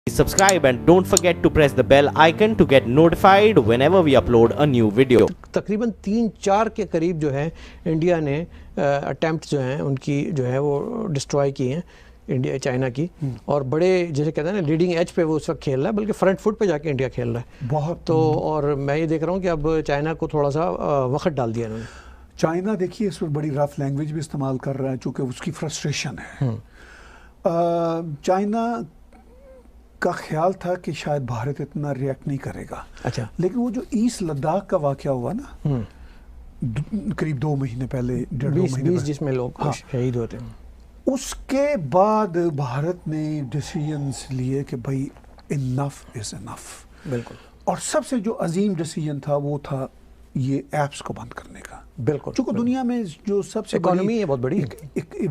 Subscribe and don't forget to press the bell icon to get notified whenever we upload a new video. تقریباً 3-4 کے قریب جو ہے India نے attempt جو ہیں ان کی جو ہے وہ ڈسٹرائے کی ہیں انڈیا چائنا کی، اور بڑے جیسے کہتے ہیں نا لیڈنگ ایج پہ وہ اس وقت کھیل رہا ہے، بلکہ فرنٹ فٹ پہ جا کے انڈیا کھیل رہا ہے بہت تو. اور میں یہ دیکھ رہا ہوں کہ اب چائنا کو تھوڑا سا وقت ڈال دیا انہوں نے. چائنا دیکھیے اس میں بڑی رف لینگویج بھی استعمال کر رہا ہے چونکہ اس کی فرسٹریشن ہے. چائنا کا خیال تھا کہ شاید بھارت اتنا ریئیکٹ نہیں کرے گا، اچھا، لیکن وہ جو ایسٹ لداخ کا واقعہ ہوا نا قریب 2 مہینے پہلے 20 جس میں لوگ شہید ہوتے ہیں، اس کے بعد بھارت نے ڈیسیژنز لیے کہ بھائی انف از انف. بالکل. اور سب سے جو عظیم ڈیسیژن تھا وہ تھا یہ ایپس کو بند کرنے کا. بالکل. چونکہ دنیا میں جو سب سے اکانومی ہے بہت بڑی،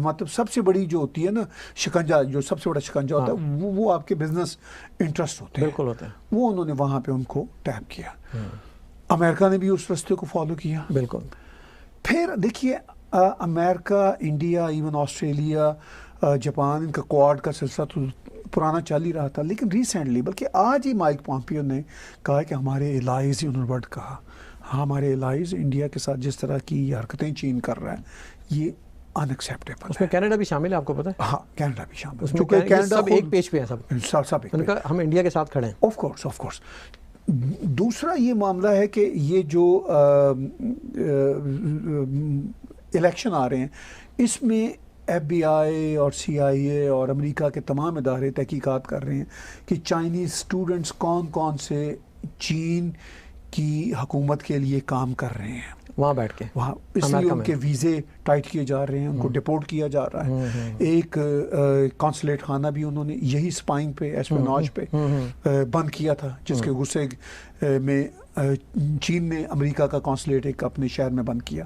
مطلب سب سے بڑی جو ہوتی ہے نا شکنجہ، جو سب سے بڑا شکنجہ ہوتا ہے وہ آپ کے بزنس انٹرسٹ ہوتے ہیں. بالکل ہوتا ہے. وہ انہوں نے وہاں پہ ان کو ٹیپ کیا. امریکہ نے بھی اس رستے کو فالو کیا. بالکل. پھر دیکھیے امریکہ، انڈیا، ایون آسٹریلیا، جاپان، ان کا کوآڈ کا سلسلہ تو پرانا چل ہی رہا تھا، لیکن ریسنٹلی بلکہ آج ہی مائک پومپیو نے کہا کہ ہمارے الائز، انہوں نے ورڈ کہا، ہمارے الائز انڈیا کے ساتھ جس طرح کی حرکتیں چین کر رہا ہے یہ ان ایکسیپٹیبل. اس میں کینیڈا بھی شامل ہے، آپ کو پتہ ہے؟ ہاں، کینیڈا بھی شامل ہے، کیونکہ کینیڈا سب ایک پیج پہ ہیں، سب ایک، ہم انڈیا کے ساتھ کھڑے ہیں. Of course. دوسرا یہ معاملہ ہے کہ یہ جو الیکشن آ رہے ہیں اس میں ایف بی آئی اور سی آئی اے اور امریکہ کے تمام ادارے تحقیقات کر رہے ہیں کہ چائنیز اسٹوڈنٹس کون سے چین کی حکومت کے لیے کام کر رہے ہیں وہاں بیٹھ کے، وہاں اس لیے ان کے ویزے ٹائٹ کیے جا رہے ہیں، ان کو ڈپورٹ کیا جا رہا ہے. ایک کانسولیٹ خانہ بھی انہوں نے یہی اسپائنگ پہ، ایسپیناج پہ بند کیا تھا، جس کے غصے میں چین نے امریکہ کا کانسولیٹ ایک اپنے شہر میں بند کیا.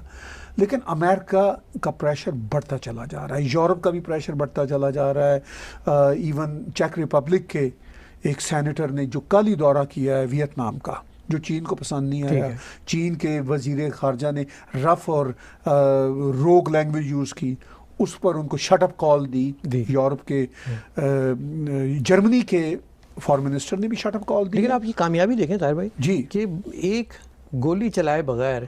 لیکن امریکہ کا پریشر بڑھتا چلا جا رہا ہے، یورپ کا بھی پریشر بڑھتا چلا جا رہا ہے. ایون چیک ریپبلک کے ایک سینیٹر نے جو کل ہی دورہ کیا ہے ویتنام کا، جو چین کو پسند نہیں آیا، چین کے وزیر خارجہ نے رف اور روگ لینگویج یوز کی، اس پر ان کو شٹ اپ کال دی. یورپ کے جرمنی کے فارن منسٹر نے بھی شٹ اپ کال دی. لیکن آپ کی کامیابی دیکھیں طاہر بھائی جی، کہ ایک گولی چلائے بغیر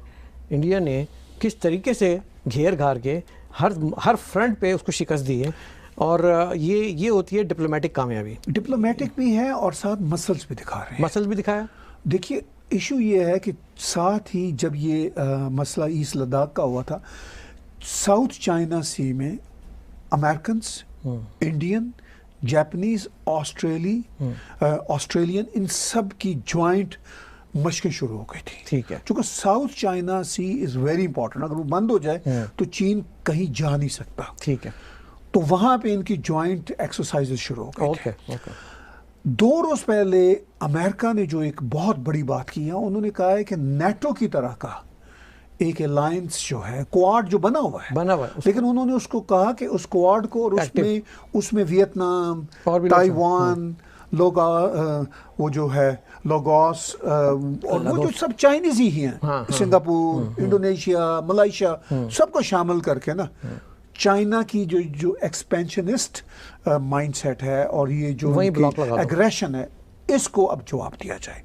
انڈیا نے کس طریقے سے گھیر گھار کے ہر فرنٹ پہ اس کو شکست دی ہے، اور یہ ہوتی ہے ڈپلومیٹک کامیابی. ڈپلومیٹک بھی ہے اور ساتھ مسلز بھی دکھا رہے ہیں. مسلز بھی دکھایا. دیکھیے ایشو یہ ہے کہ ساتھ ہی جب یہ مسئلہ ایسٹ لداخ کا ہوا تھا، ساؤتھ چائنا سی میں امریکنس، انڈین، جاپنیز، آسٹریلین، ان سب کی جوائنٹ مشقیں شروع ہو گئی تھی. ٹھیک ہے. چونکہ South China Sea is very important, اگر وہ بند ہو جائے تو چین کہیں جا نہیں سکتا. ٹھیک ہے. تو وہاں پہ ان کی جوائنٹ ایکسرسائز شروع ہو گئی تھی. 2 روز پہلے امریکہ نے جو ایک بہت بڑی بات کی ہے، انہوں نے کہا ہے کہ نیٹو کی طرح کا ایک الائنس جو ہے، کوآڈ جو بنا ہوا ہے، لیکن انہوں نے اس کو کہا کہ اس کوآڈ کو، اور اس میں ویتنام، تائیوان، وہ جو ہے لوگوس، اور وہ جو سب چائنیز ہی ہیں، سنگاپور، انڈونیشیا، ملائیشیا، سب کو شامل کر کے نا چائنا کی جو ایکسپینشنسٹ مائنڈ سیٹ ہے اور یہ جو ایگریشن ہے، اس کو اب جواب دیا جائے.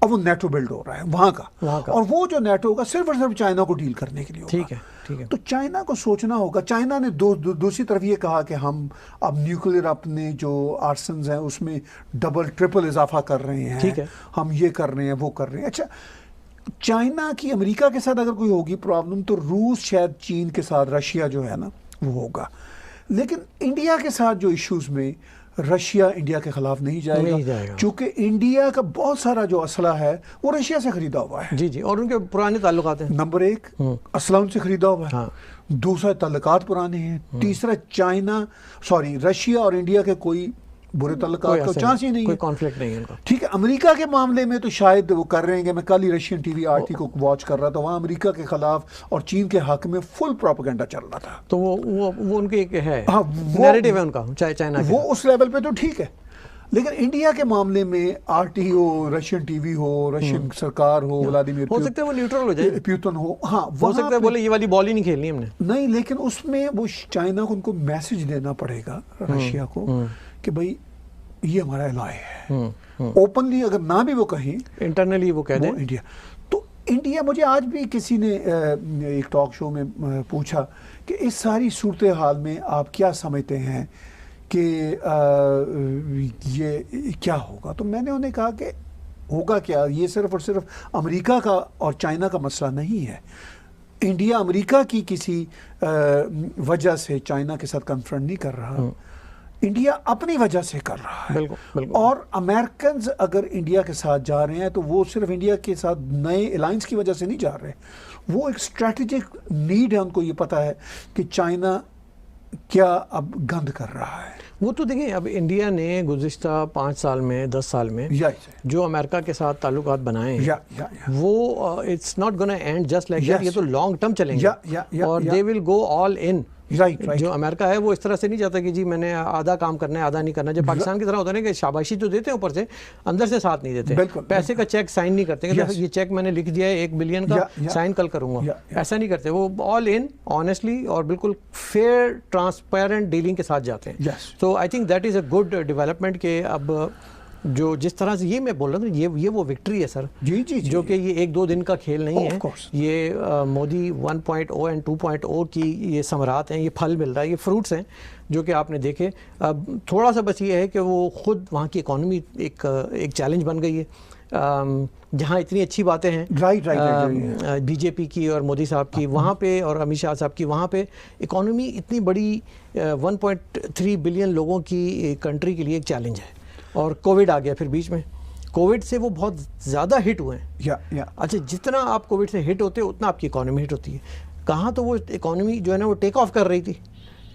اب وہ نیٹو بلڈ ہو رہا ہے وہاں کا، اور وہ جو نیٹو ہوگا صرف اور صرف چائنا کو ڈیل کرنے کے لیے ہوگا. ٹھیک ہے. تو چائنا کو سوچنا ہوگا. چائنا نے دوسری طرف یہ کہا کہ ہم اب نیوکلیر اپنے جو آرسنز ہیں اس میں ڈبل ٹرپل اضافہ کر رہے ہیں، ہم یہ کر رہے ہیں، وہ کر رہے ہیں. اچھا، چائنا کی امریکہ کے ساتھ اگر کوئی ہوگی پرابلم تو روس شاید چین کے ساتھ، رشیا جو ہے نا وہ ہوگا. لیکن انڈیا کے ساتھ جو ایشوز میں رشیا انڈیا کے خلاف نہیں جائے گا، چونکہ انڈیا کا بہت سارا جو اسلحہ ہے وہ رشیا سے خریدا ہوا ہے. جی، اور ان کے پرانے تعلقات ہیں. نمبر 1 اسلحہ ان سے خریدا ہوا ہے. دوسرا تعلقات پرانے ہیں. تیسرا رشیا اور انڈیا کے کوئی برے تعلقات کا چانس ہی نہیں ہے، کوئی کانفلکٹ نہیں ہے ان کا. ٹھیک ہے. امریکہ کے معاملے میں تو شاید وہ کر رہے ہیں کہ میں کل ہی Russian T V R T کو واچ کر رہا تھا، وہاں امریکہ کے خلاف اور چین کے حق میں فل پروپیگنڈا چل رہا تھا. تو وہ ان کے ایک ہے نیریٹو ہے ان کا چائنا، وہ اس لیول پہ تو ٹھیک ہے. لیکن انڈیا کے معاملے میں آر ٹی ہو، رشین ٹی وی ہو، رشین سرکار ہو، ولادیمیر ہو سکتا ہے وہ نیوٹرل ہو جائے، پیوتن ہو، ہاں ہو سکتا ہے بولے یہ والی بال ہی نہیں کھیلنی ہم نے. نہیں، لیکن اس میں وہ چائنا کو ان کو میسج دینا پڑے گا رشیا کو کہ بھائی یہ ہمارا الائے ہے. اوپنلی اگر نہ بھی وہ کہیں, انٹرنلی وہ کہہ دیں انڈیا. تو انڈیا, مجھے آج بھی کسی نے ایک ٹاک شو میں پوچھا کہ اس ساری صورتحال میں آپ کیا سمجھتے ہیں کہ یہ کیا ہوگا, تو میں نے انہیں کہا کہ ہوگا کیا, یہ صرف اور صرف امریکہ کا اور چائنا کا مسئلہ نہیں ہے. انڈیا امریکہ کی کسی وجہ سے چائنا کے ساتھ کنفرنٹ نہیں کر رہا, انڈیا اپنی وجہ سے کر رہا ہے. اور امریکنز اگر انڈیا کے ساتھ جا رہے ہیں تو وہ صرف انڈیا کے ساتھ نئے الائنس کی وجہ سے نہیں جا رہے, وہ ایک اسٹریٹجک نیڈ ہے, ان کو یہ پتا ہے کہ چائنا کیا اب گند کر رہا ہے. وہ تو دیکھیں, اب انڈیا نے گزشتہ 5 سال میں 10 سال میں جو امریکہ کے ساتھ تعلقات بنائے ہیں وہ it's not gonna and just like that, یہ تو لانگ ٹرم چلیں گے اور دے ول گو آل ان. جو امریکہ ہے وہ اس طرح سے نہیں چاہتا کہ جی میں نے آدھا کام کرنا ہے آدھا نہیں کرنا. جب پاکستان کی طرح ہوتا ہے نا کہ شاباشی تو دیتے ہیں اوپر سے, اندر سے ساتھ نہیں دیتے, پیسے کا چیک سائن نہیں کرتے کہ یہ چیک میں نے لکھ دیا ہے 1 بلین کا, سائن کل کروں گا, ایسا نہیں کرتے. وہ آل ان آنیسٹلی اور بالکل فیئر ٹرانسپیرنٹ ڈیلنگ کے ساتھ جاتے ہیں. تو I think that is a good development کہ اب جو جس طرح سے, یہ میں بول رہا ہوں یہ وہ وکٹری ہے سر, جو کہ یہ 1-2 دن کا کھیل نہیں ہے. یہ مودی 1.0 اینڈ 2.0 کی یہ ثمرات ہیں, یہ پھل مل رہا ہے, یہ فروٹس ہیں جو کہ آپ نے دیکھے. اب تھوڑا سا بس یہ ہے کہ وہ خود وہاں کی اکانومی ایک چیلنج بن گئی ہے. جہاں اتنی اچھی باتیں ہیں بی جے پی کی اور مودی صاحب کی وہاں پہ, اور امت شاہ صاحب کی وہاں پہ, اکانومی اتنی بڑی 1.3 بلین لوگوں کی کنٹری کے لیے ایک چیلنج ہے. اور کووڈ آ گیا پھر بیچ میں, کووڈ سے وہ بہت زیادہ ہٹ ہوئے ہیں. اچھا, جتنا آپ کووڈ سے ہٹ ہوتے اتنا آپ کی اکانومی ہٹ ہوتی ہے. کہاں تو وہ اکانومی جو ہے نا وہ ٹیک آف کر رہی تھی,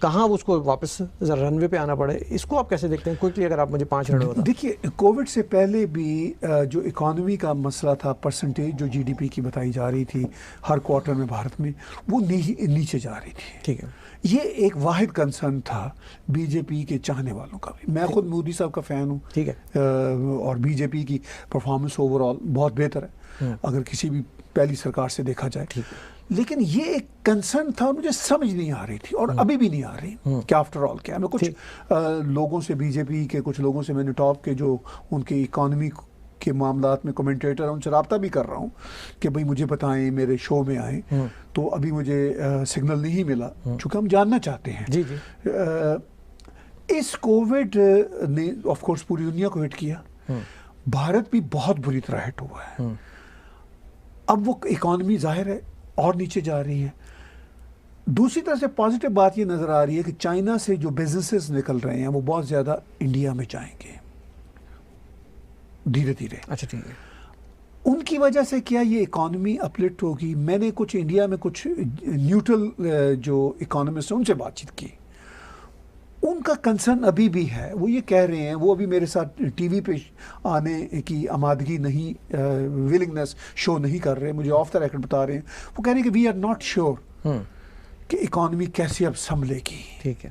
کہاں اس کو واپس رن وے پہ آنا پڑے. اس کو آپ کیسے دیکھتے ہیں کوئکلی, اگر آپ مجھے 5 منٹ بتا. دیکھیے, کووڈ سے پہلے بھی جو اکانومی کا مسئلہ تھا, پرسنٹیج جو جی ڈی پی کی بتائی جا رہی تھی ہر کوارٹر میں بھارت میں, وہ نیچے جا رہی تھی. ٹھیک ہے, یہ ایک واحد کنسرن تھا بی جے پی کے چاہنے والوں کا بھی. میں خود مودی صاحب کا فین ہوں. ٹھیک ہے, اور بی جے پی کی پرفارمنس اوور آل بہت بہتر ہے اگر کسی بھی پہلی سرکار سے دیکھا جائے. لیکن یہ ایک کنسرن تھا اور مجھے سمجھ نہیں آ رہی تھی, اور ابھی بھی نہیں آ رہی کہ آفٹر آل کیا. میں کچھ لوگوں سے, بی جے پی کے کچھ لوگوں سے میں نے ٹاپ کے جو ان کے اکانومی کے معاملات میں کمنٹیٹر ہیں ان سے رابطہ بھی کر رہا ہوں کہ بھئی مجھے بتائیں, میرے شو میں آئیں. تو ابھی مجھے سگنل نہیں ملا چونکہ ہم جاننا چاہتے ہیں. اس کووڈ نے آف کورس پوری دنیا کو ہٹ کیا, بھارت بھی بہت بری طرح ہٹ ہوا ہے. اب وہ اکانومی ظاہر ہے اور نیچے جا رہی ہے. دوسری طرح سے پازیٹیو بات یہ نظر آ رہی ہے کہ چائنا سے جو بزنسز نکل رہے ہیں وہ بہت زیادہ انڈیا میں جائیں گے دھیرے دھیرے. اچھا ٹھیک ہے, ان کی وجہ سے کیا یہ اکانومی اپلفٹ ہوگی. میں نے کچھ انڈیا میں کچھ نیوٹرل جو اکانومسٹ ہیں ان سے بات چیت کی, ان کا کنسرن ابھی بھی ہے. وہ یہ کہہ رہے ہیں, وہ ابھی میرے ساتھ ٹی وی پہ آنے کی آمادگی نہیں, ولنگنس شو نہیں کر رہے, مجھے آف دا ریکارڈ بتا رہے ہیں. وہ کہہ رہے ہیں کہ وی آر ناٹ شیور کہ اکانومی کیسے اب سنبھلے گی. ٹھیک ہے,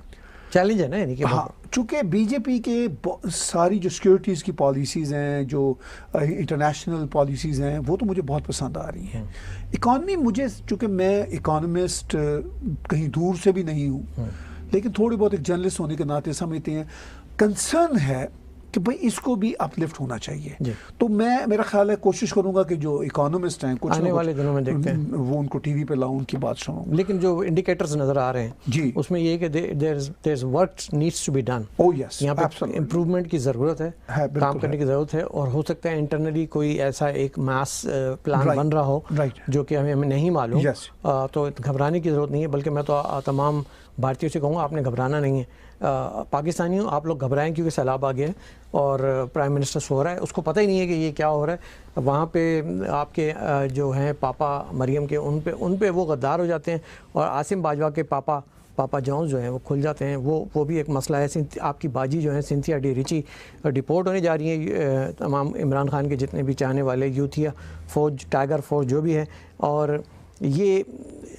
چیلنج ہے نا, یعنی کہ ہاں, چونکہ بی جے پی کے ساری جو سیکورٹیز کی پالیسیز ہیں, جو انٹرنیشنل پالیسیز ہیں, وہ تو مجھے بہت پسند آ رہی ہیں. اکانومی مجھے, چونکہ میں اکانومسٹ کہیں دور سے بھی نہیں ہوں, لیکن تھوڑی بہت ایک جرنلسٹ ہونے کے ناطے سمجھتے ہیں, کنسرن ہے کہ بھئی اس کو بھی اپلفٹ ہونا چاہیے. تو میں, میرا خیال ہے کوشش کروں گا کہ جو اکانومسٹ ہیں کچھ آنے والے دنوں میں دیکھتے ہیں وہ ان کو ٹی وی پہ لاؤں, ان کی بات سنوں. لیکن جو انڈیکیٹرز نظر آ رہے ہیں اس میں یہ ہے کہ there is work needs to be done. یہاں پہ امپروومنٹ کی ضرورت ہے, کام کرنے کی ضرورت ہے, اور ہو سکتا ہے انٹرنلی کوئی ایسا ایک ماس پلان بن رہا ہو جو کہ ہمیں نہیں معلوم. تو گھبرانے کی ضرورت نہیں ہے, بلکہ میں تو تمام بھارتیوں سے کہوں گا آپ نے گھبرانا نہیں ہے. پاکستانیوں آپ لوگ گھبرائیں کیونکہ سیلاب آ گیا ہے اور پرائم منسٹر سو رہا ہے, اس کو پتہ ہی نہیں ہے کہ یہ کیا ہو رہا ہے. وہاں پہ آپ کے جو ہیں پاپا مریم کے, ان پہ وہ غدار ہو جاتے ہیں, اور عاصم باجوہ کے پاپا جونز جو ہیں وہ کھل جاتے ہیں. وہ بھی ایک مسئلہ ہے. آپ کی باجی جو ہیں سنتھیا ڈی ریچی ڈپورٹ ہونے جا رہی ہیں. تمام عمران خان کے جتنے بھی چاہنے والے یوتھیا فوج, ٹائیگر فوج جو بھی ہے, اور یہ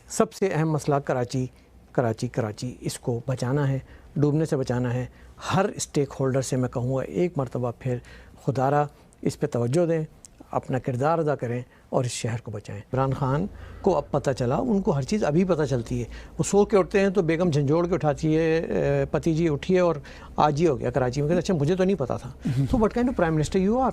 سب سے اہم مسئلہ کراچی اس کو بچانا ہے, ڈوبنے سے بچانا ہے. ہر اسٹیک ہولڈر سے میں کہوں گا ایک مرتبہ پھر خدا را اس پہ توجہ دیں, اپنا کردار ادا کریں, اور اس شہر کو بچائیں. عمران خان کو اب پتہ چلا, ان کو ہر چیز ابھی پتہ چلتی ہے. وہ سو کے اٹھتے ہیں تو بیگم جھنجھوڑ کے اٹھاتی ہے, پتی جی اٹھیے اور آج ہی ہو گیا کراچی میں. کہتے اچھا مجھے تو نہیں پتا تھا. تو what kind of prime minister you are.